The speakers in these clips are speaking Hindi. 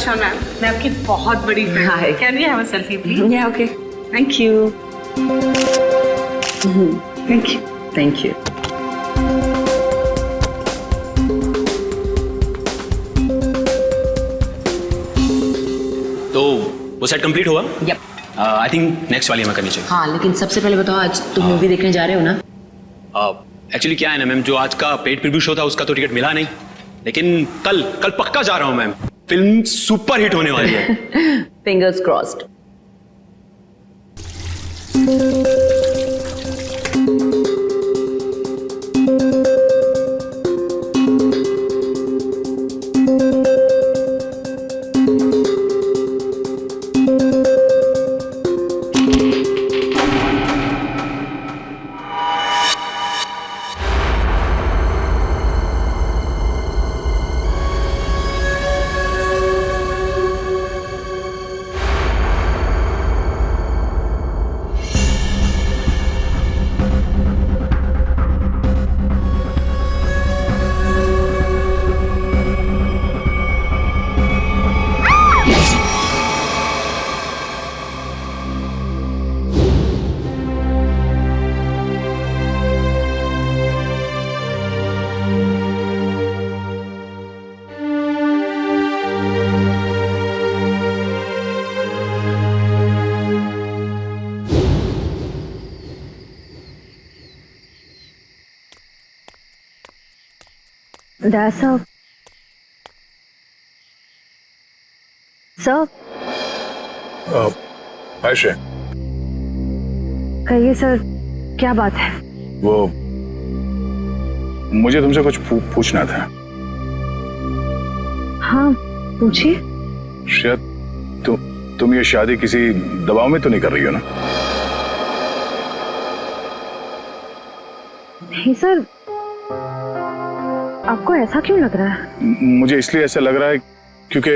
वर्षा मैम, मैं आपकी बहुत बड़ी फैन हूं। Can we have a selfie please? Yeah okay, thank you. Thank you, thank you. तो वो सेट कंप्लीट हुआ? यप। आई थिंक नेक्स्ट वाली हमें करनी चाहिए। हाँ, लेकिन सबसे पहले बताओ, आज तुम मूवी देखने जा रहे हो ना? एक्चुअली क्या है ना मैम, जो आज का पेड प्रीव्यू शो था उसका तो टिकट मिला नहीं, लेकिन कल पक्का जा रहा हूँ मैम। फिल्म सुपर हिट होने वाली है। Fingers crossed. Dad, sir. Sir. Ayesha, कहिए सर, क्या बात है? वो मुझे तुमसे कुछ पूछना था। हाँ, पूछिए। शायद तुम ये शादी किसी दबाव में तो नहीं कर रही हो ना? नहीं सर, आपको ऐसा क्यों लग रहा है? मुझे इसलिए ऐसा लग रहा है क्योंकि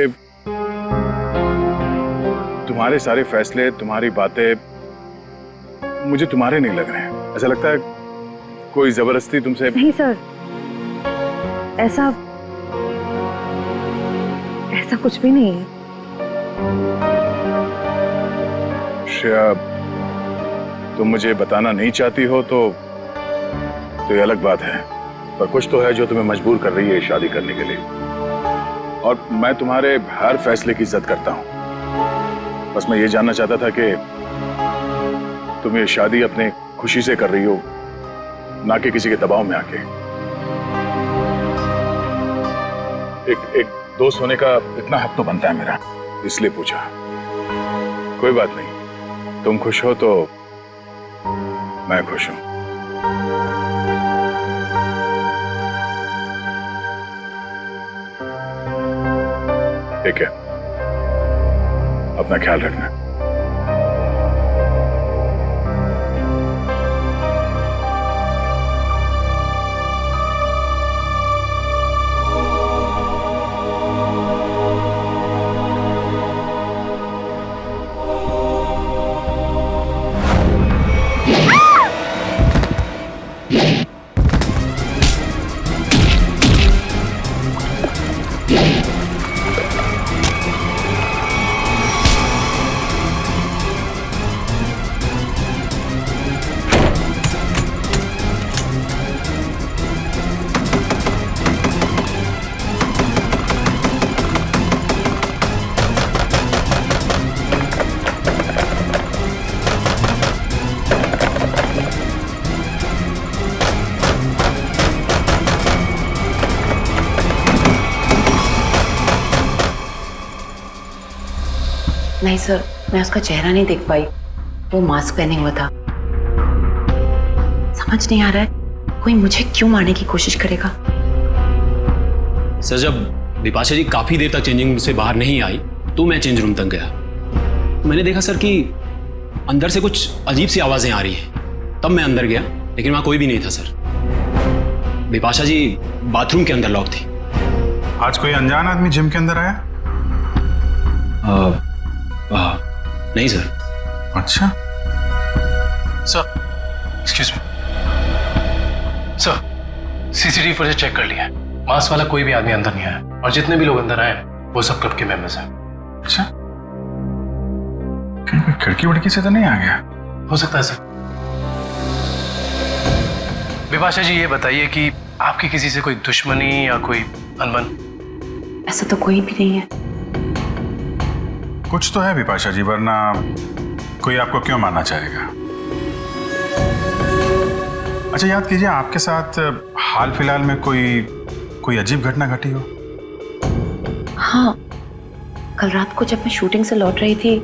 तुम्हारे सारे फैसले, तुम्हारी बातें मुझे तुम्हारे नहीं लग रहे हैं। ऐसा लगता है कोई जबरदस्ती तुमसे। नहीं सर, ऐसा कुछ भी नहीं है। श्रेया, तुम मुझे बताना नहीं चाहती हो तो ये अलग बात है, पर कुछ तो है जो तुम्हें मजबूर कर रही है शादी करने के लिए। और मैं तुम्हारे हर फैसले की इज्जत करता हूं। बस मैं ये जानना चाहता था कि तुम ये शादी अपने खुशी से कर रही हो, ना कि किसी के दबाव में आके। एक दोस्त होने का इतना हक तो बनता है मेरा, इसलिए पूछा। कोई बात नहीं, तुम खुश हो तो मैं खुश हूं। ठीक है, अपना ख्याल रखना। नहीं सर, मैं उसका चेहरा नहीं देख पाई, वो मास्क पहने हुआ था। समझ नहीं आ रहा है कोई मुझे क्यों मारने की कोशिश करेगा। सर, जब बिपाशा जी काफी देर तक चेंजिंग रूम से बाहर नहीं आई तो मैं चेंज रूम तक गया। मैंने देखा सर कि अंदर से कुछ अजीब सी आवाजें आ रही हैं। तब मैं अंदर गया, लेकिन वहां कोई भी नहीं था सर। बिपाशा जी बाथरूम के अंदर लॉक थी। आज कोई अनजान आदमी जिम के अंदर आया? नहीं सर। अच्छा sir, excuse me sir, CCTV footage check कर लिया है। मास्क वाला कोई भी आदमी अंदर नहीं आया और जितने भी लोग अंदर आए वो सब क्लब के मेंबर्स हैं। अच्छा, कहीं कोई खिड़की वड़की से तो नहीं आ गया? हो सकता है सर। विपाशा जी, ये बताइए कि आपकी किसी से कोई दुश्मनी या कोई अनबन? ऐसा तो कोई भी नहीं है। कुछ तो है विपाशा जी, वरना कोई आपको क्यों मारना चाहेगा? अच्छा, याद कीजिए, आपके साथ हाल फिलहाल में कोई अजीब घटना घटी हो? हाँ, कल रात को जब मैं शूटिंग से लौट रही थी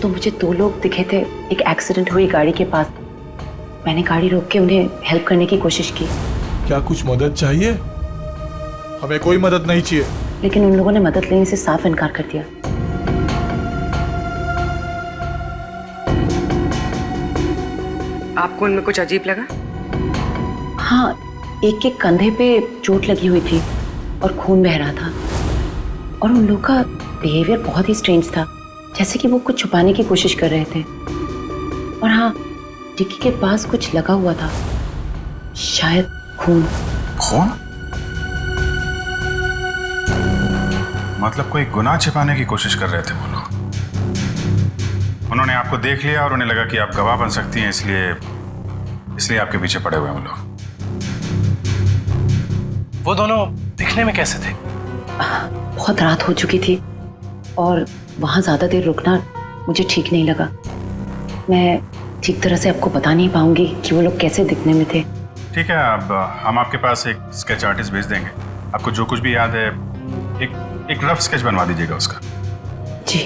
तो मुझे 2 लोग दिखे थे एक एक्सीडेंट हुई गाड़ी के पास। मैंने गाड़ी रोक के उन्हें हेल्प करने की कोशिश की। क्या कुछ मदद चाहिए? हमें कोई मदद नहीं चाहिए। लेकिन उन लोगों ने मदद लेने से साफ इनकार कर दिया। आपको उनमें कुछ अजीब लगा? हाँ, एक के कंधे पे चोट लगी हुई थी और खून बह रहा था। और उन लोगों का बिहेवियर बहुत ही स्ट्रेंज था, जैसे कि वो कुछ छुपाने की कोशिश कर रहे थे। और हाँ, डिक्की के पास कुछ लगा हुआ था, शायद खून। खून? मतलब कोई गुनाह छिपाने की कोशिश कर रहे थे वो लोग। उन्होंने आपको देख लिया और उन्हें लगा कि आप गवाह बन सकती हैं, इसलिए आपके पीछे पड़े हुए हैं वो लोग। वो दोनों दिखने में कैसे थे? बहुत रात हो चुकी थी और वहाँ ज्यादा देर रुकना मुझे ठीक नहीं लगा। मैं ठीक तरह से आपको बता नहीं पाऊंगी कि वो लोग कैसे दिखने में थे। ठीक है, अब हम आपके पास एक स्केच आर्टिस्ट भेज देंगे। आपको जो कुछ भी याद है एक रफ स्केच बनवा दीजिएगा उसका। जी।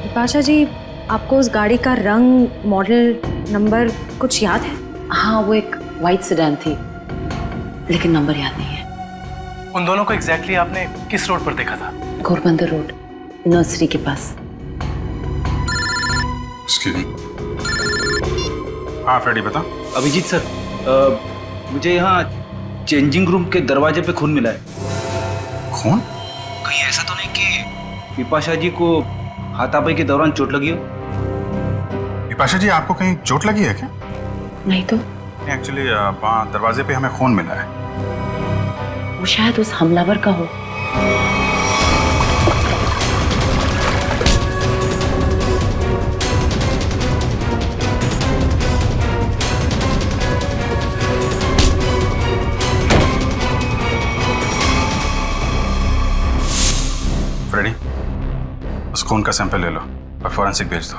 विपाशा जी, आपको उस गाड़ी का रंग, मॉडल, नंबर कुछ याद है? हाँ, वो एक वाइट सेडान थी, लेकिन नंबर याद नहीं है। उन दोनों को एग्जैक्टली आपने किस रोड पर देखा था? घोरबंदर रोड, नर्सरी के पास। हाँ फ्रेडी, बता। अभिजीत सर, मुझे यहाँ चेंजिंग रूम के दरवाजे पे खून मिला है। खून? कहीं ऐसा तो नहीं कि विपाशा जी को हाथापाई के दौरान चोट लगी हो? विपाशा जी, आपको कहीं चोट लगी है क्या? नहीं तो। एक्चुअली वहाँ दरवाजे पे हमें खून मिला है। वो शायद उस हमलावर का हो। फ्रेडी, उस खून का सैंपल ले लो और फॉरेंसिक भेज दो।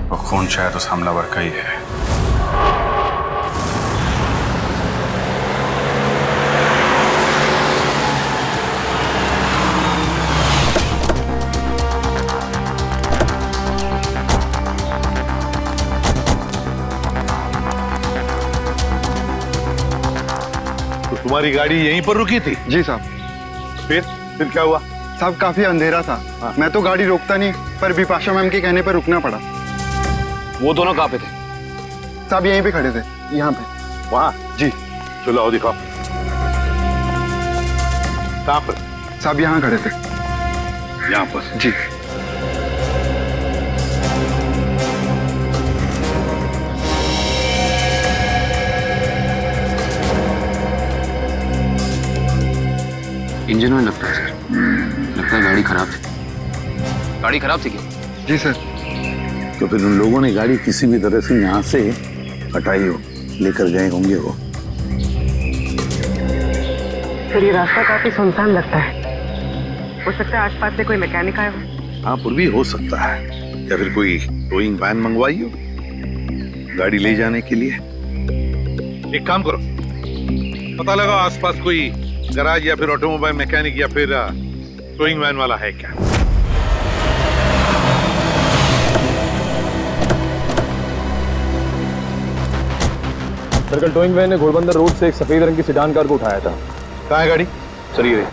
वो खून शायद उस हमलावर का ही है। तो तुम्हारी गाड़ी यहीं पर रुकी थी? जी साहब। फिर क्या हुआ? साहब काफी अंधेरा था। हाँ। मैं तो गाड़ी रोकता नहीं, पर विपाशा मैम के कहने पर रुकना पड़ा। वो दोनों कहाँ पे थे? साहब यहीं पे खड़े थे, यहाँ पे। वहाँ? जी। चलो आओ दिखाओ। कहाँ पर? साहब यहाँ खड़े थे। यहाँ पर? जी। इंजन में लगता है सर। लगता है गाड़ी खराब थी। गाड़ी खराब थी क्या? जी सर। तो फिर उन लोगों ने गाड़ी किसी भी तरह से यहाँ से हटाई हो, लेकर गए होंगे वो। फिर ये रास्ता काफी सुनसान लगता है। हो सकता है आसपास से कोई मैकेनिक आया हो। हाँ, पर भी हो सकता है। या फिर कोई टोइंग वैन मंगवाई हो गाड़ी ले जाने के लिए। एक काम करो, पता लगाओ आसपास कोई गैराज या फिर ऑटोमोबाइल मैकेनिक या फिर टोइंग वैन वाला है क्या। सर्कल टोइंग वैन ने घोड़बंदर रोड से एक सफेद रंग की सेडान कार को उठाया था। कहाँ है गाड़ी? सर ये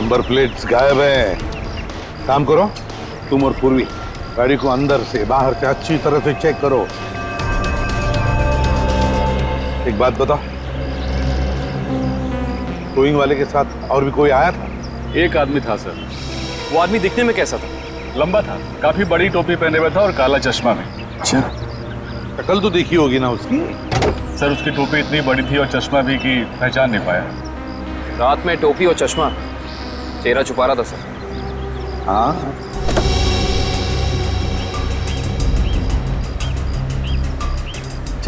नंबर प्लेट्स गायब हैं। काम करो, तुम और पूर्वी गाड़ी को अंदर से बाहर से अच्छी तरह से चेक करो। एक बात बताओ, टोइंग वाले के साथ और भी कोई आया था? एक आदमी था सर। वो आदमी दिखने में कैसा था? लंबा था, काफी बड़ी टोपी पहने हुआ था और काला चश्मा में। अच्छा, शक्ल तो देखी होगी ना उसकी। सर उसकी टोपी इतनी बड़ी थी और चश्मा भी कि पहचान नहीं पाया। रात में टोपी और चश्मा, चेहरा छुपा रहा था सर। हाँ,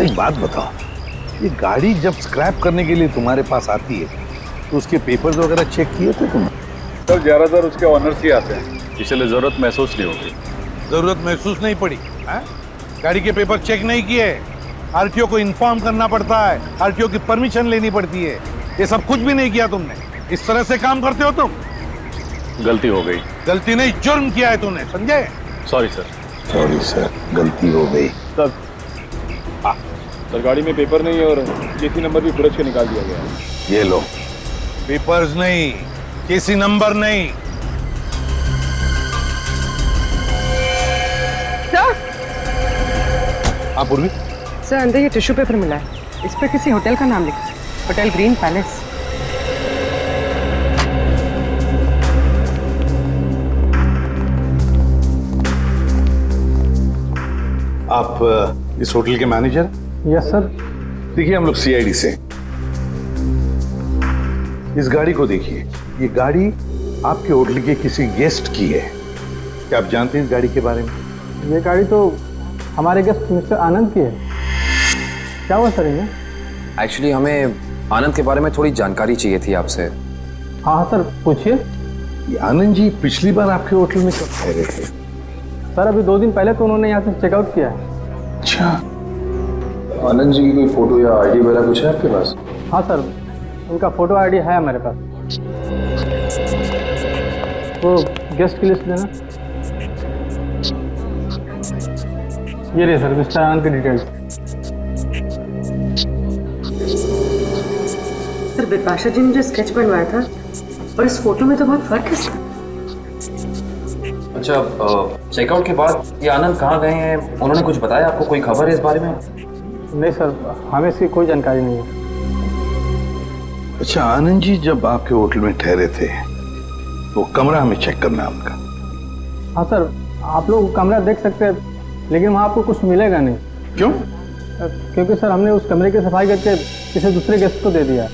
एक बात बताओ, ये गाड़ी जब स्क्रैप करने के लिए तुम्हारे पास आती है तो उसके पेपर्स वगैरह चेक किए थे तुमने? सर ज्यादातर उसके ऑनर्स ही आते हैं, इसलिए जरूरत महसूस नहीं होगी। जरूरत महसूस नहीं पड़ी है? गाड़ी के पेपर चेक नहीं किए? आरटीओ को इन्फॉर्म करना पड़ता है, आरटीओ की परमिशन लेनी पड़ती है, ये सब कुछ भी नहीं किया तुमने। इस तरह से काम करते हो तुम? गलती हो गई। गलती नहीं, जुर्म किया है तुमने, समझे? Sorry sir. सॉरी सर, गलती हो गई। सर सर गाड़ी में पेपर नहीं है और केसी नंबर भी फुरज के निकाल दिया गया है। ये लो, पेपर्स नहीं, केसी नंबर नहीं। हाँ पूर्वी, सर अंदर ये टिश्यू पेपर मिला है, इस पर किसी होटल का नाम लिखा है, होटल ग्रीन पैलेस। आप इस होटल के मैनेजर? Yes sir. देखिए हम लोग सीआईडी से। इस गाड़ी को देखिए, ये गाड़ी आपके होटल के किसी गेस्ट की है। क्या आप जानते हैं इस गाड़ी के बारे में? ये गाड़ी तो हमारे गेस्ट मिस्टर आनंद की है। क्या हुआ सर इन्हें? एक्चुअली हमें आनंद के बारे में थोड़ी जानकारी चाहिए थी आपसे। हाँ सर पूछिए। ये आनंद जी पिछली बार आपके होटल में कब ठहरे थे? सर अभी 2 दिन पहले तो उन्होंने यहाँ से चेकआउट किया है। अच्छा, आनंद जी की कोई फोटो या आईडी वगैरह कुछ है आपके पास? हाँ सर, उनका फोटो आईडी है हमारे पास। वो गेस्ट की लिस्ट देना। ये रही सर मिस्टर आनंद की डिटेल्स। सर बिपाशा जी ने जो स्केच बनवाया था और इस फोटो में तो बहुत फर्क है सर। अच्छा, चेकआउट के बाद ये आनंद कहाँ गए हैं, उन्होंने कुछ बताया आपको? कोई खबर है इस बारे में? नहीं सर, हमें इसकी कोई जानकारी नहीं है। अच्छा, आनंद जी जब आपके होटल में ठहरे थे वो कमरा हमें चेक करना है उनका। हाँ सर, आप लोग कमरा देख सकते हैं, लेकिन वहाँ आपको कुछ मिलेगा नहीं। क्यों? क्योंकि सर हमने उस कमरे की सफाई करके किसी दूसरे गेस्ट को दे दिया।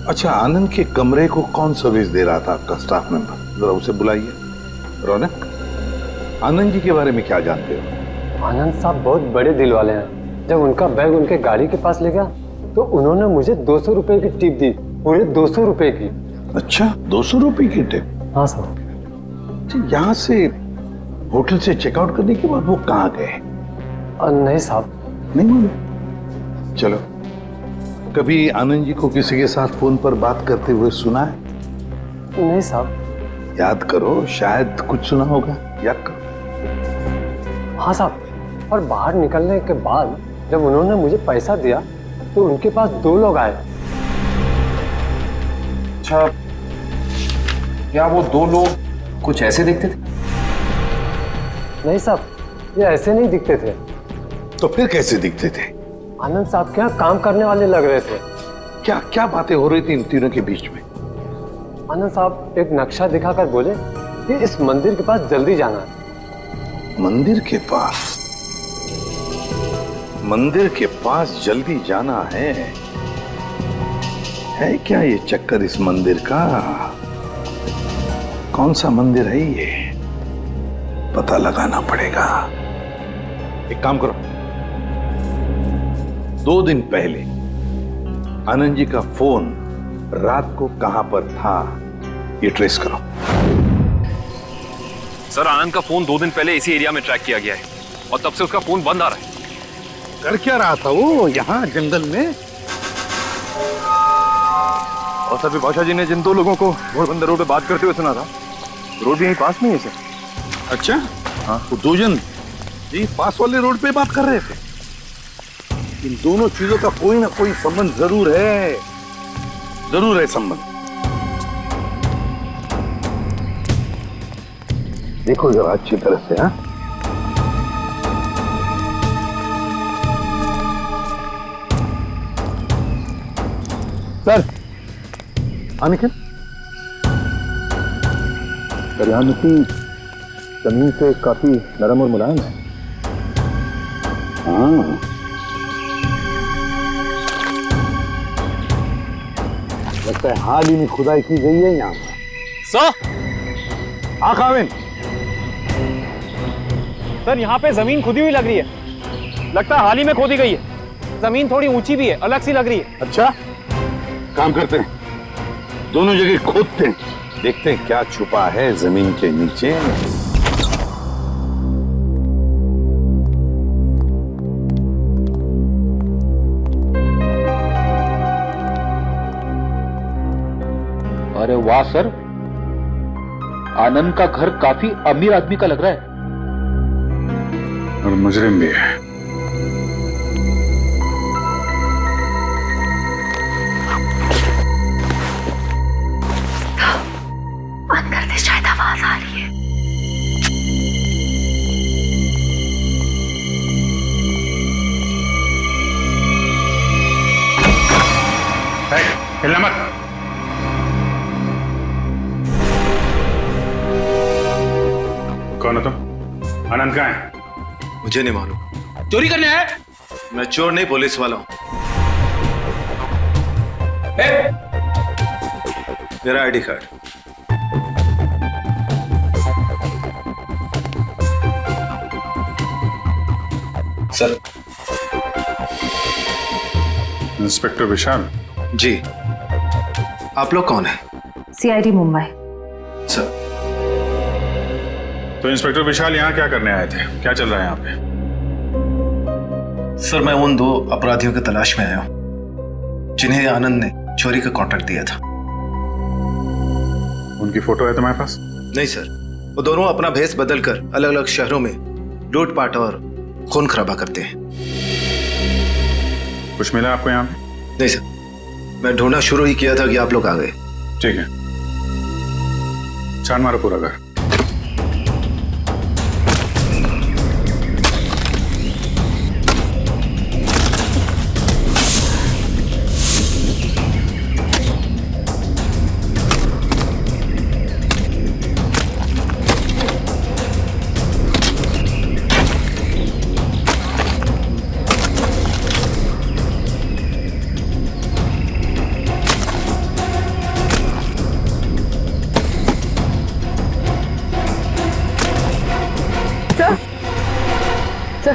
अच्छा, आनंद के कमरे को कौन सर्विस दे रहा था आपका स्टाफ मेंबर? जरा उसे बुलाइए। रौनक, आनंद जी के बारे में क्या जानते हो? आनंद साहब बहुत बड़े दिल वाले हैं। जब उनका बैग उनके गाड़ी के पास ले गया तो उन्होंने मुझे 200 रुपए की टिप दी, पूरे 200 रुपए की। अच्छा, 200 रुपए की टिप? हाँ सर। यहाँ से होटल से चेकआउट करने के बाद वो कहाँ गए? नहीं साहब, नहीं मालूम। चलो, कभी आनंद जी को किसी के साथ फोन पर बात करते हुए सुना है? नहीं साहब। याद करो, शायद कुछ सुना होगा, याद करो। हाँ साहब, और बाहर निकलने के बाद जब उन्होंने मुझे पैसा दिया तो उनके पास 2 लोग आए। अच्छा, क्या वो 2 लोग कुछ ऐसे दिखते थे? नहीं साहब, ये ऐसे नहीं दिखते थे। तो फिर कैसे दिखते थे? आनंद साहब के यहाँ काम करने वाले लग रहे थे। क्या क्या बातें हो रही थी इन तीनों के बीच में? आनंद साहब एक नक्शा दिखाकर बोले कि इस मंदिर के पास जल्दी जाना है। मंदिर के पास? मंदिर के पास जल्दी जाना है क्या ये चक्कर इस मंदिर का? कौन सा मंदिर है ये? पता लगाना पड़ेगा। एक काम करो, 2 दिन पहले आनंद जी का फोन रात को कहां पर था ये ट्रेस करो। सर आनंद का फोन 2 दिन पहले इसी एरिया में ट्रैक किया गया है और तब से उसका फोन बंद आ रहा है। कर क्या रहा था वो यहाँ जंगल में? और सर विपाशा जी ने जिन 2 लोगों को घोड़बंदर रोड पे बात करते हुए सुना था, रोड भी यहीं पास में है सर। अच्छा, हाँ, वो 2 जन जी पास वाले रोड पे बात कर रहे थे। इन दोनों चीजों का कोई ना कोई संबंध जरूर है, जरूर है संबंध। देखो जरा अच्छी तरह से। हाँ, सर हाँ निखिल, दरियान मिट्टी जमीन से काफी नरम और मुलायम है। हाँ, लगता है हाल ही में खुदाई की गई है यहाँ पर। हाँ काविन, सर यहाँ पे जमीन खुदी हुई लग रही है। लगता है हाल ही में खोदी गई है। जमीन थोड़ी ऊंची भी है, अलग सी लग रही है। अच्छा, काम करते हैं, दोनों जगह खोदते हैं, देखते हैं क्या छुपा है जमीन के नीचे। अरे वाह सर, आनंद का घर काफी अमीर आदमी का लग रहा है। और मुजरिम भी है। अंदर से शायद आवाज आ रही है। हिलना मत। कौन हो तुम? आनंद कहाँ है? मुझे नहीं मालूम। चोरी करने आए? मैं चोर नहीं, पुलिस वाला हूं। मेरा आईडी कार्ड। सर। इंस्पेक्टर विशाल। जी, आप लोग कौन हैं? CID मुंबई। सर। तो इंस्पेक्टर विशाल यहाँ क्या करने आए थे? क्या चल रहा है यहाँ पे? सर, मैं उन 2 अपराधियों की तलाश में आया हूं जिन्हें आनंद ने चोरी का कॉन्ट्रैक्ट दिया था। उनकी फोटो है तुम्हारे पास? नहीं सर, वो दोनों अपना भेष बदलकर अलग अलग शहरों में लूटपाट और खून खराबा करते हैं। कुछ मिला आपको यहाँ पे? नहीं सर, मैं ढूंढना शुरू ही किया था कि आप लोग आ गए। ठीक है, छान मारो पूरा घर।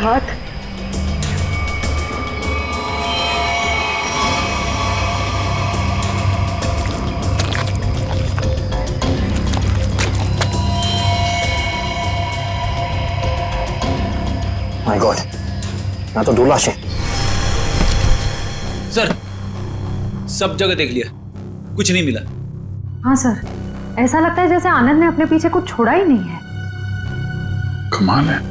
हाथ माय गॉड, ना तो 2 लाशें। सर, सब जगह देख लिया, कुछ नहीं मिला। हाँ सर, ऐसा लगता है जैसे आनंद ने अपने पीछे कुछ छोड़ा ही नहीं है। कमाल है।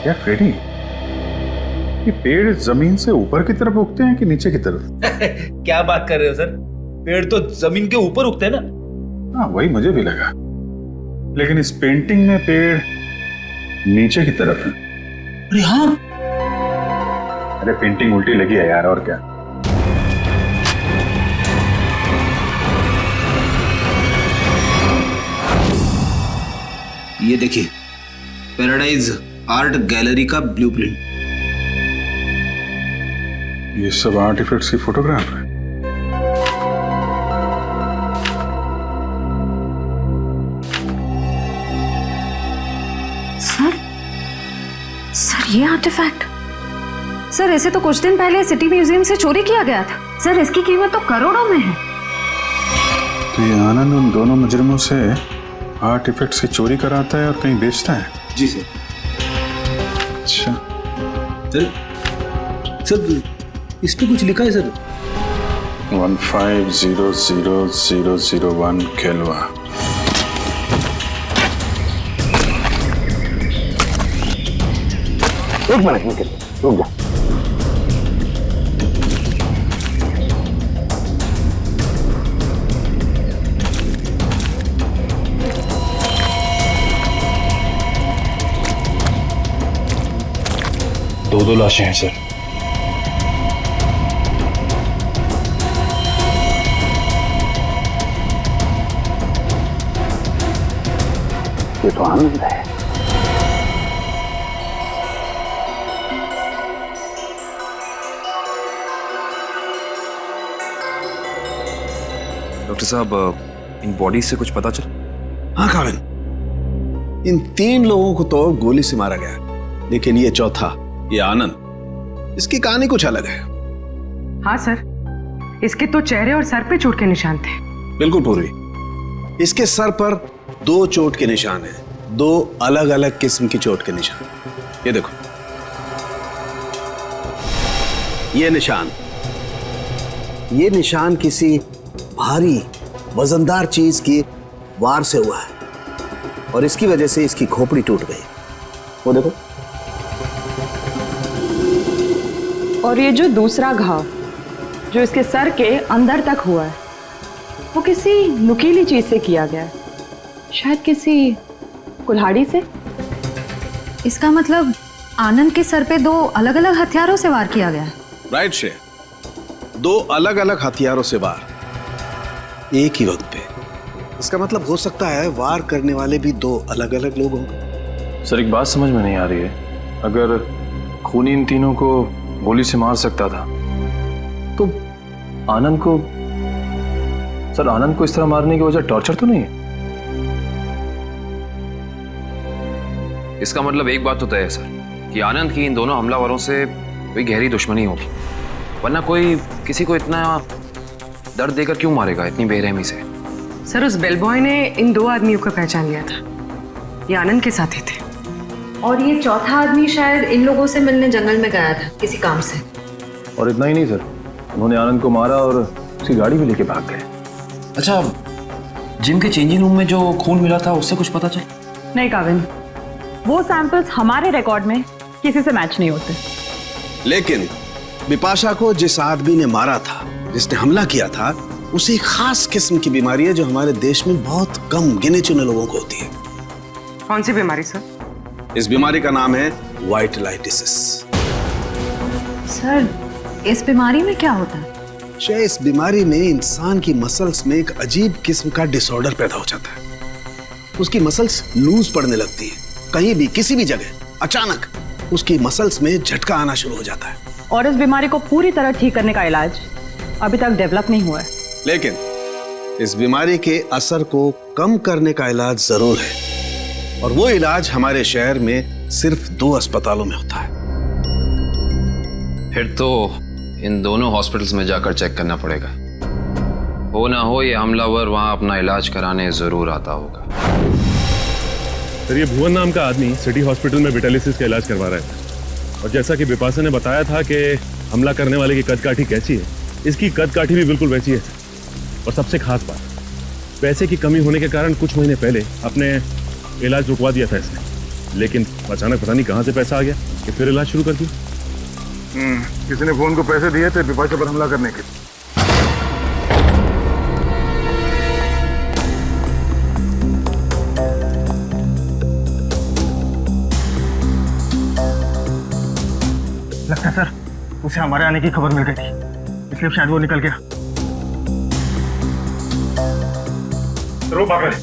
क्या फ्रेडी, ये पेड़ जमीन से ऊपर की तरफ उगते हैं कि नीचे की तरफ? क्या बात कर रहे हो सर, पेड़ तो जमीन के ऊपर उगते हैं ना। हाँ, वही मुझे भी लगा, लेकिन इस पेंटिंग में पेड़ नीचे की तरफ है। अरे हाँ, अरे पेंटिंग उल्टी लगी है यार, और क्या। ये देखिए, पैराडाइज आर्ट गैलरी का ब्लूप्रिंट। ये सब आर्टिफैक्ट्स की फोटोग्राफ है। सर ये आर्टिफैक्ट, सर ऐसे तो कुछ दिन पहले सिटी म्यूजियम से चोरी किया गया था। सर इसकी कीमत तो करोड़ों में है। तो ये आनंद उन दोनों मुजरिमों से आर्टिफैक्ट्स की चोरी कराता है और कहीं बेचता है? जी सर। अच्छा सर, इस पे कुछ लिखा है सर। 150001 केल्वा। एक मिनट निकल, रुक जा। दो लाशें हैं सर। ये तो आनंद है। डॉक्टर साहब, इन बॉडी से कुछ पता चला? हाँ काविन, इन 3 लोगों को तो गोली से मारा गया, लेकिन ये चौथा, ये आनंद, इसकी कहानी कुछ अलग है। हाँ सर, इसके तो चेहरे और सर पे चोट के निशान थे। बिल्कुल पूर्वी, इसके सर पर 2 चोट के निशान हैं, 2 अलग अलग किस्म की चोट के निशान। ये देखो, ये निशान किसी भारी वजनदार चीज की वार से हुआ है और इसकी वजह से इसकी खोपड़ी टूट गई। वो देखो। और ये जो दूसरा घाव जो इसके सर के अंदर तक हुआ है, वो किसी नुकीली चीज से किया गया है, शायद किसी कुल्हाड़ी से। इसका मतलब आनंद के सर पे 2 अलग अलग हथियारों से वार किया गया है। राइट श्रेया, 2 अलग अलग हथियारों से वार एक ही वक्त पे। इसका मतलब हो सकता है वार करने वाले भी 2 अलग अलग लोग होंगे। सर, एक बात समझ में नहीं आ रही है, अगर खूनी इन तीनों को गोली से मार सकता था तो आनंद को, सर आनंद को इस तरह मारने की वजह टॉर्चर तो नहीं है? इसका मतलब एक बात तो तय है सर कि आनंद की इन दोनों हमलावरों से कोई गहरी दुश्मनी होगी, वरना कोई किसी को इतना दर्द देकर क्यों मारेगा इतनी बेरहमी से? सर, उस बेलबॉय ने इन 2 आदमियों को पहचान लिया था, ये आनंद के साथ ही थे। और ये चौथा आदमी शायद इन लोगों से मिलने जंगल में गया था किसी काम से। और इतना ही नहीं सर, उन्होंने आनंद को मारा और उसकी गाड़ी भी लेके भाग गए। अच्छा, जिम के चेंजिंग रूम में जो खून मिला था उससे कुछ पता चला? नहीं काविन, वो सैंपल्स हमारे रिकॉर्ड में किसी से मैच नहीं होते। लेकिन बिपाशा को जिस आदमी ने मारा था, जिसने हमला किया था, उसे एक खास किस्म की बीमारी है जो हमारे देश में बहुत कम गिने चुने लोगों को होती है। कौन सी बीमारी सर? इस बीमारी का नाम है वाइटलाइटिसिस। सर, इस बीमारी में क्या होता है? इस बीमारी में इंसान की मसल्स में एक अजीब किस्म का डिसऑर्डर पैदा हो जाता है। उसकी मसल्स लूज पड़ने लगती है, कहीं भी किसी भी जगह अचानक उसकी मसल्स में झटका आना शुरू हो जाता है। और इस बीमारी को पूरी तरह ठीक करने का इलाज अभी तक डेवलप नहीं हुआ है। लेकिन इस बीमारी के असर को कम करने का इलाज जरूर है, और वो इलाज हमारे शहर में सिर्फ 2 अस्पतालों में होता है। फिर तो इन दोनों हॉस्पिटल्स में जाकर चेक करना पड़ेगा। हो ना हो ये हमलावर वहां अपना इलाज कराने जरूर आता होगा। सर, ये भुवन नाम का आदमी सिटी हॉस्पिटल में विटालिसिस का इलाज करवा रहा है, और जैसा कि बिपाशा ने बताया था कि हमला करने वाले की कदकाठी कैसी है, इसकी कदकाठी भी बिल्कुल वैसी है। और सबसे खास बात, पैसे की कमी होने के कारण कुछ महीने पहले अपने इलाज रुकवा दिया था इसने, लेकिन अचानक पता नहीं कहां से पैसा आ गया कि फिर इलाज शुरू कर दिया। किसी ने फोन को पैसे दिए थे बिपाशा पर हमला करने के। लगता है सर उसे हमारे आने की खबर मिल गई थी, इसलिए शायद वो निकल गया। रो पागल।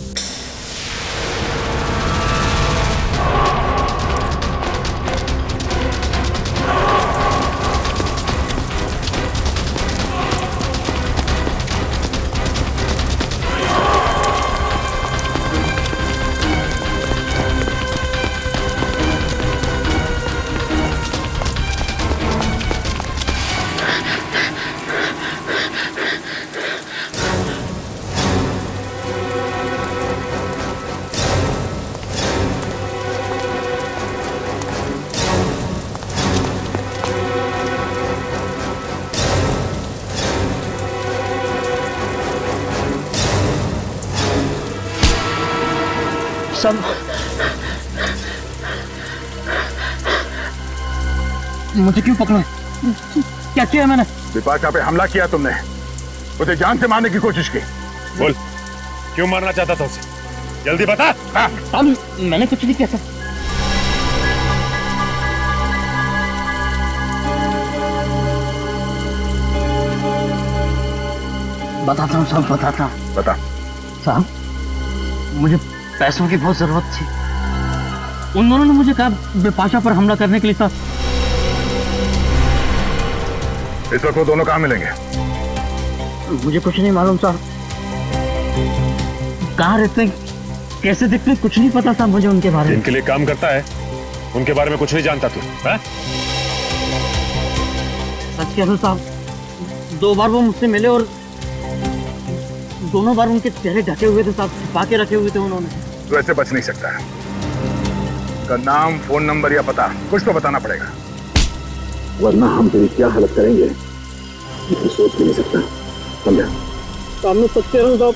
मुझे क्यों पकड़ा? क्या किया मैंने? बिपाशा पे हमला किया तुमने, उसे जान से मारने की कोशिश की। बोल, क्यों मारना चाहता था उसे? जल्दी बता। हाँ, मैंने कुछ नहीं किया सर। बताता हूँ साहब, बताता हूँ। बता। साहब, मुझे पैसों की बहुत जरूरत थी। उन दोनों ने मुझे कहा बिपाशा पर हमला करने के लिए था। इस वक्त वो दोनों कहाँ मिलेंगे? मुझे कुछ नहीं मालूम साहब, कहाँ रहते हैं, कैसे दिखते हैं, कुछ नहीं पता था मुझे उनके बारे में। जिनके लिए काम करता है उनके बारे में कुछ नहीं जानता तू? सच कह रहा हूं साहब, 2 बार वो मुझसे मिले और दोनों बार उनके चेहरे ढके हुए थे साहब, छिपा के रखे हुए थे उन्होंने। तू ऐसे बच नहीं सकता है। का नाम, फोन नंबर या पता कुछ तो बताना पड़ेगा, वरना हम तेरी क्या हालत करेंगे ये सोच भी नहीं सकता। समझा? सामने सच कह रहा हूं साहब।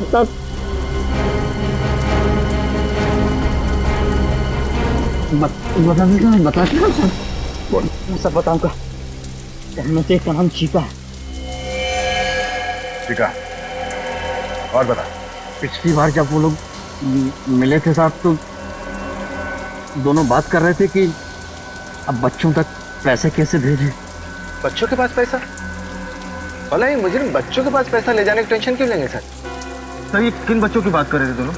बता सर। बोल। मैं सब बताऊंगा। उनमें से एक का नाम चीका है। चीका? और बता। पिछली बार जब वो लोग मिले थे साहब तो दोनों बात कर रहे थे कि अब बच्चों तक पैसे कैसे भेजें। बच्चों के पास पैसा? भला ये मुजरिम बच्चों के पास पैसा ले जाने की टेंशन क्यों लेंगे सर? सर, ये किन बच्चों की बात कर रहे थे दोनों?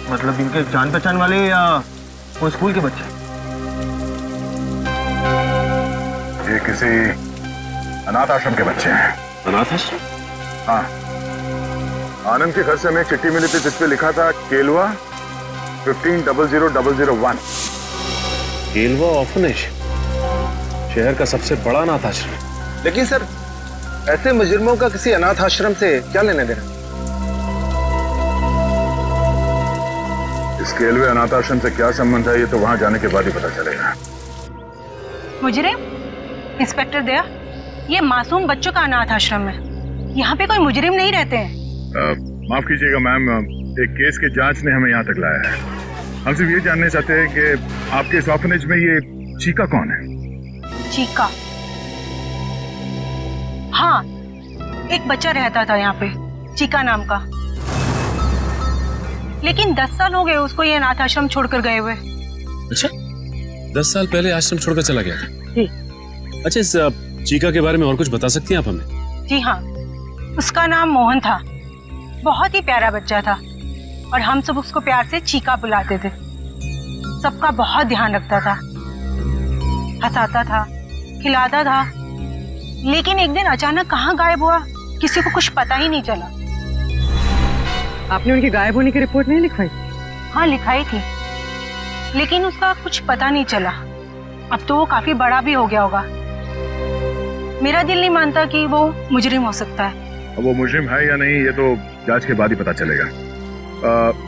मतलब इनके जान पहचान वाले या वो स्कूल के बच्चे? ये किसी अनाथ आश्रम के बच्चे हैं। अनाथ आश्रम? हाँ, आनंद के घर से हमें एक चिट्ठी मिली थी जिसपे लिखा था केलवा 150001। केलवा ऑर्फनेज, शहर का सबसे बड़ा अनाथ आश्रम। लेकिन सर, ऐसे मुजरिमों का किसी अनाथ आश्रम से क्या लेना देना? इस केलवे अनाथ आश्रम से क्या संबंध है ये तो वहां जाने के बाद ही पता चलेगा। मुजरिम? इंस्पेक्टर दया, ये मासूम बच्चों का अनाथ आश्रम है, यहाँ पे कोई मुजरिम नहीं रहते हैं। माफ कीजिएगा मैम, एक केस के जांच ने हमें यहाँ तक लाया है। हम सिर्फ ये जानना चाहते हैं कि आपके इस ऑर्फनेज में ये चीका कौन है? चीका? हाँ, एक बच्चा रहता था यहाँ पे, चीका नाम का। लेकिन 10 साल हो गए उसको ये अनाथ आश्रम छोड़कर गए हुए। अच्छा, 10 साल पहले आश्रम छोड़कर चला गया था? जी। अच्छा, इस चीका के बारे में और कुछ बता सकती हैं आप हमें? जी हाँ, उसका नाम मोहन था, बहुत ही प्यारा बच्चा था और हम सब उसको प्यार से चीका बुलाते थे। सबका बहुत ध्यान रखता था, हंसाता था, खिलाता था। लेकिन एक दिन अचानक कहाँ गायब हुआ, किसी को कुछ पता ही नहीं चला। आपने उनके गायब होने की रिपोर्ट नहीं लिखवाई? हाँ, लिखाई थी, लेकिन उसका कुछ पता नहीं चला। अब तो वो काफी बड़ा भी हो गया होगा। मेरा दिल नहीं मानता कि वो मुजरिम हो सकता है। अब वो मुजरिम है या नहीं ये तो जांच के बाद ही पता चलेगा।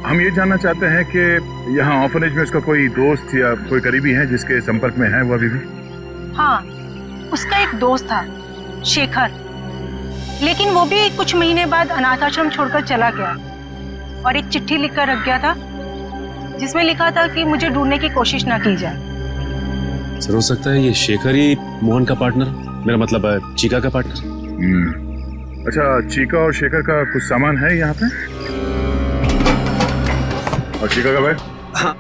हम ये जानना चाहते हैं कि यहाँ ऑर्फनेज में उसका कोई दोस्त या कोई करीबी है जिसके संपर्क में है वो अभी भी? हाँ, उसका एक दोस्त था, शेखर, लेकिन वो भी कुछ महीने बाद अनाथ आश्रम छोड़कर चला गया और एक चिट्ठी लिखकर रख गया था जिसमें लिखा था कि मुझे ढूंढने की कोशिश ना की जाए। सर, हो सकता है ये शेखर ही मोहन का पार्टनर, मेरा मतलब है चीका का पार्टनर। अच्छा, चीका और शेखर का कुछ सामान है यहाँ पे? और चीका का बैग? हाँ।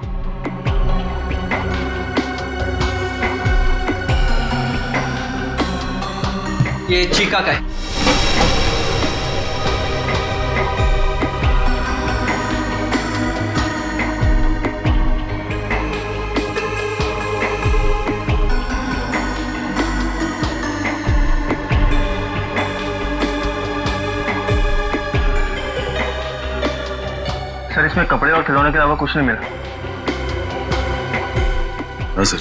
ये चीका का है। सर, इसमें कपड़े और खिलौने के अलावा कुछ नहीं मिला। हाँ सर,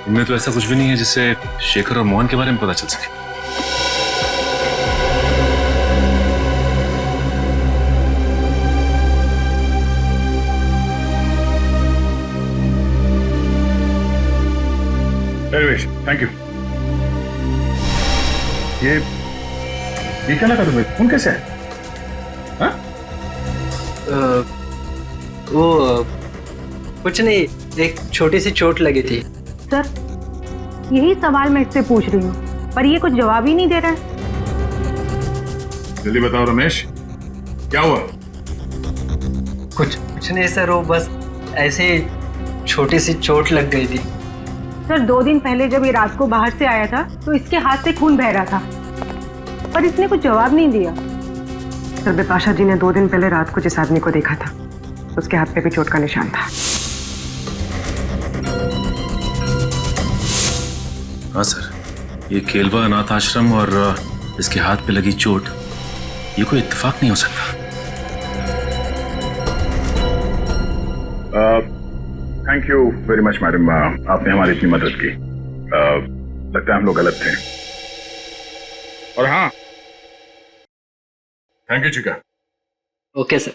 इनमें तो ऐसा कुछ भी नहीं है जिससे शेखर और मोहन के बारे में पता चल सके। Thank you. ये क्या लगा तुम्हें? खून कैसे है? हाँ? वो कुछ नहीं, एक छोटी सी चोट लगी थी, सर, यही सवाल मैं इससे पूछ रही हूँ, पर ये कुछ जवाब ही नहीं दे रहा है। जल्दी बताओ रमेश, क्या हुआ? कुछ नहीं सर, वो बस ऐसे ही छोटी सी चोट लग गई थी। सर 2 दिन पहले जब ये रात को बाहर से आया था तो इसके हाथ से खून बह रहा था, पर इसने कुछ जवाब नहीं दिया। सर बिपाशा जी ने 2 दिन पहले रात को जिस आदमी को देखा था उसके हाथ पे भी चोट का निशान था। हाँ सर, ये केलवा अनाथ आश्रम और इसके हाथ पे लगी चोट, ये कोई इत्तेफाक नहीं हो सकता। Thank you very much madam, आपने हमारी इतनी मदद की। लगता है हम लोग गलत थे। और हाँ, थैंक यू चिका। Okay sir.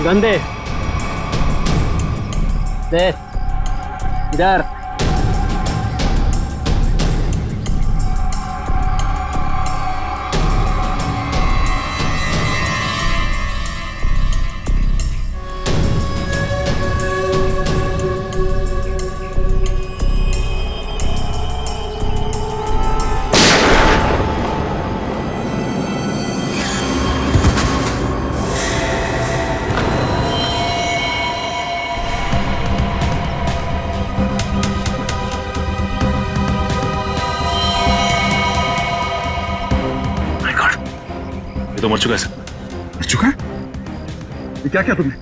गंदे दे इधर। तो मर चुका है सर। मर चुका है? ये क्या किया तुमने?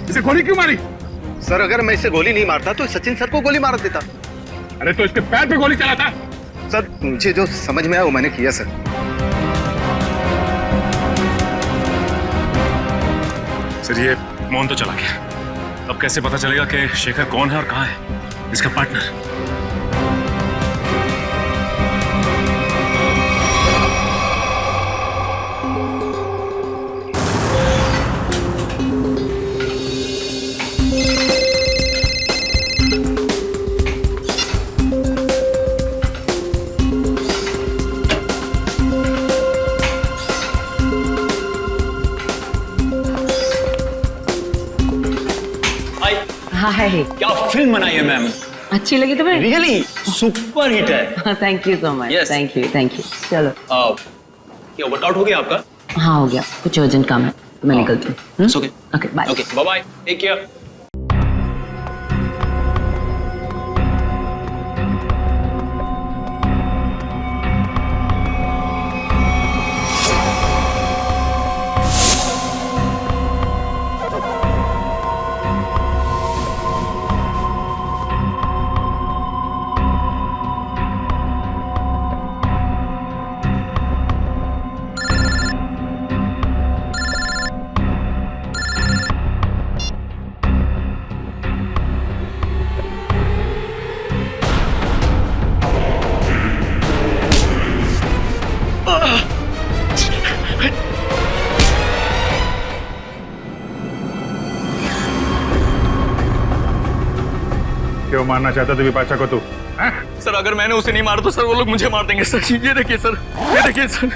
इसे गोली क्यों मारी? सर अगर मैं इसे गोली नहीं मारता तो सचिन सर को गोली मार देता। अरे तो इसके पैर पे गोली चलाता। सर मुझे जो समझ में आया वो मैंने किया सर। सर ये मोहन तो चला गया, अब कैसे पता चलेगा कि शेखर कौन है और कहाँ है इसका पार्टनर? हाय। क्या फिल्म बनाई है मैम, अच्छी लगी तुम्हें? रियली सुपर हिट है। Thank you so much. Thank you. चलो क्या वर्कआउट हो गया आपका? हाँ हो गया, कुछ अर्जेंट काम है तो मैं निकलती हूँ। Okay bye. Okay bye bye, take care. क्यों मारना चाहता था विपाशा को तू? सर अगर मैंने उसे नहीं मारा तो सर वो लोग मुझे मार देंगे सर। ये देखिए सर, ये देखिए सर।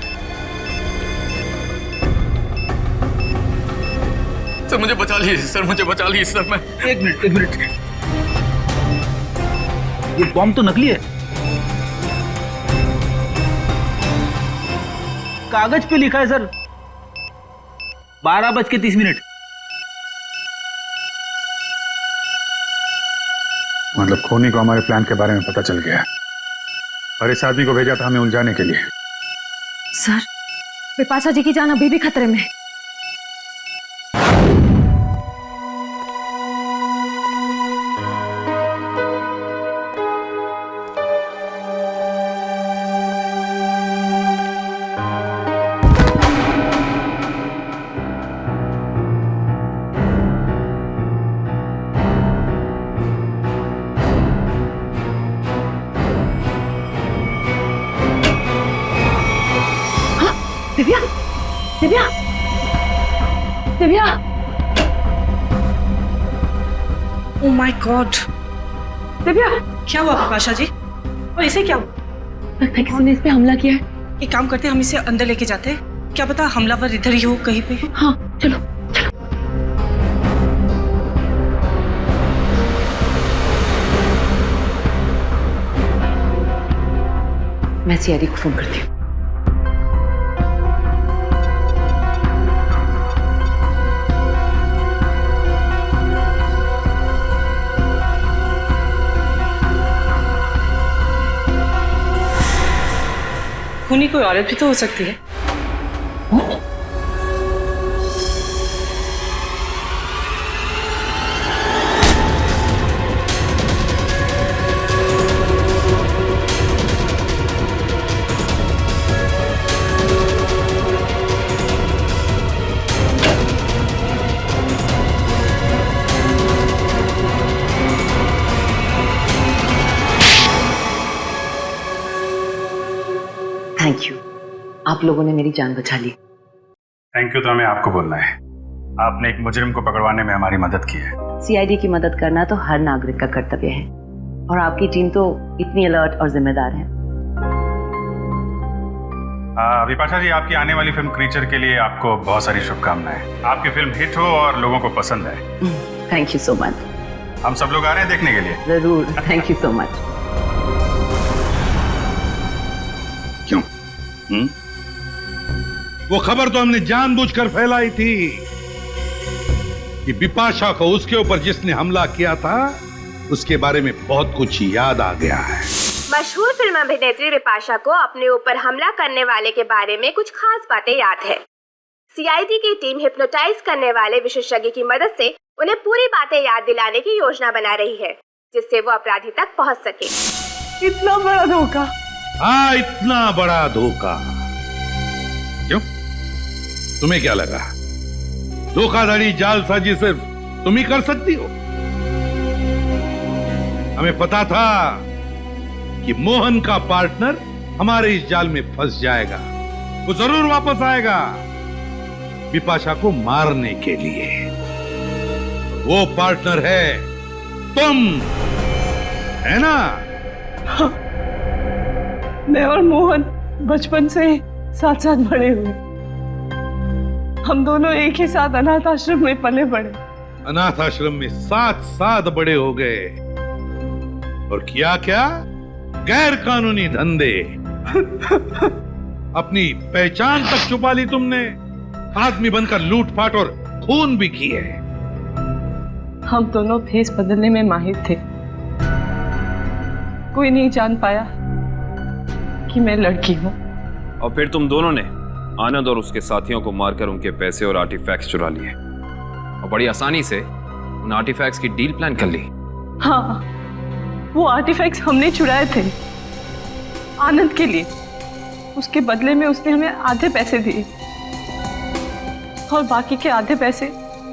सर मुझे बचा लीजिए सर, मुझे बचा लीजिए सर। मैं एक मिनट। ये बॉम्ब तो नकली है। कागज पे लिखा है सर 12:30। मतलब खूनी को हमारे प्लान के बारे में पता चल गया और इस आदमी को भेजा था हमें उलझाने के लिए। सर, बिपाशा जी की जान अभी भी खतरे में है। Divya oh my God, Divya क्या हुआ बिपाशा जी? और इसे क्या हुआ? किसी ने इस पे हमला किया है। एक काम करते हैं, हम इसे अंदर लेके जाते हैं, क्या पता हमलावर इधर ही हो कहीं पे। हाँ चलो। मैं सीआईडी को फोन करती हूँ। खूनी कोई औरत भी तो हो सकती है। थैंक यू, आप लोगों ने मेरी जान बचा ली। थैंक यू तो हमें आपको बोलना है। आपने एक मुजरिम को पकड़वाने में हमारी मदद की है। सीआईडी की मदद करना तो हर नागरिक का कर्तव्य है और आपकी टीम तो इतनी अलर्ट और जिम्मेदार है। विपाशा जी, आपकी आने वाली फिल्म क्रीचर के लिए आपको बहुत सारी शुभकामनाएं। आपकी फिल्म हिट हो और लोगों को पसंद आए। Thank you so much. हम सब लोग आ रहे हैं देखने के लिए। जरूर, थैंक यू सो मच। क्यों? वो खबर तो हमने जानबूझकर फैलाई थी कि बिपाशा को उसके ऊपर जिसने हमला किया था उसके बारे में बहुत कुछ याद आ गया है। मशहूर फिल्म अभिनेत्री बिपाशा को अपने ऊपर हमला करने वाले के बारे में कुछ खास बातें याद है। सीआईडी की टीम हिप्नोटाइज करने वाले विशेषज्ञ की मदद से उन्हें पूरी बातें याद दिलाने की योजना बना रही है, जिससे वो अपराधी तक पहुंच सके। इतना बड़ा धोखा। हाँ, इतना बड़ा धोखा। क्यों? तुम्हें क्या लगा धोखाधड़ी जालसाजी सिर्फ तुम ही कर सकती हो? हमें पता था कि मोहन का पार्टनर हमारे इस जाल में फंस जाएगा। वो जरूर वापस आएगा बिपाशा को मारने के लिए। वो पार्टनर है तुम, है ना? हाँ, मैं और मोहन बचपन से साथ साथ बड़े हुए। हम दोनों एक ही साथ अनाथ आश्रम में पले बड़े। अनाथ आश्रम में साथ साथ बड़े हो गए और किया क्या? गैर कानूनी धंधे। अपनी पहचान तक छुपा ली तुमने। आदमी बनकर लूटपाट और खून भी किए। हम दोनों भेस बदलने में माहिर थे। कोई नहीं जान पाया कि मैं लड़की हूं। और फिर तुम दोनों ने आनंद और उसके साथियों को मारकर उनके पैसे और आर्टिफैक्ट्स चुरा लिए और बड़ी आसानी से उन आर्टिफैक्ट्स की डील प्लान कर ली। हाँ, वो आर्टिफैक्ट्स हमने चुराए थे आनंद के लिए। उसके बदले में उसने हमें आधे पैसे दिए और बाकी के आधे पैसे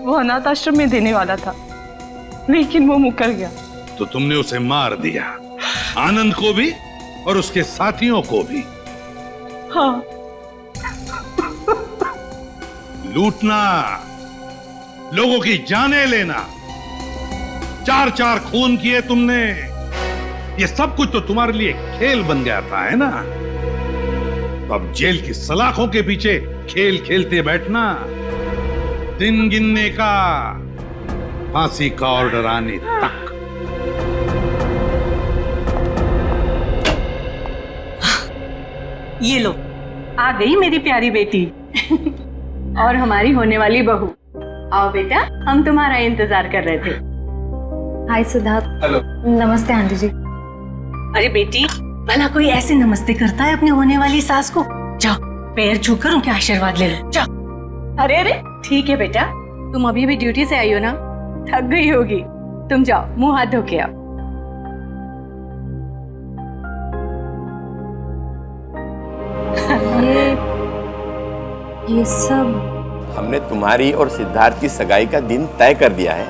वो अनाथ आश्रम में देने वाला था, लेकिन वो मुकर गया। तो तुमने उसे मार दिया, आनंद को भी और उसके साथियों को भी। हाँ। लूटना, लोगों की जानें लेना, 4-4 खून किए तुमने। ये सब कुछ तो तुम्हारे लिए खेल बन गया था, है ना? तो अब जेल की सलाखों के पीछे खेल खेलते बैठना, दिन गिनने का, फांसी का ऑर्डर आने तक। ये लो, आ गई मेरी प्यारी बेटी और हमारी होने वाली बहू। आओ बेटा, हम तुम्हारा इंतजार कर रहे थे। हाय सिद्धार्थ। हेलो। नमस्ते आंटी जी। अरे बेटी, भला कोई ऐसे नमस्ते करता है अपनी होने वाली सास को? जाओ, पैर छूकर उनके आशीर्वाद ले लो, जाओ। अरे अरे, ठीक है बेटा, तुम अभी भी ड्यूटी से आई हो ना, थक गई होगी। तुम जाओ, मुंह हाथ धो के आओ। ये सब हमने तुम्हारी और सिद्धार्थ की सगाई का दिन तय कर दिया है।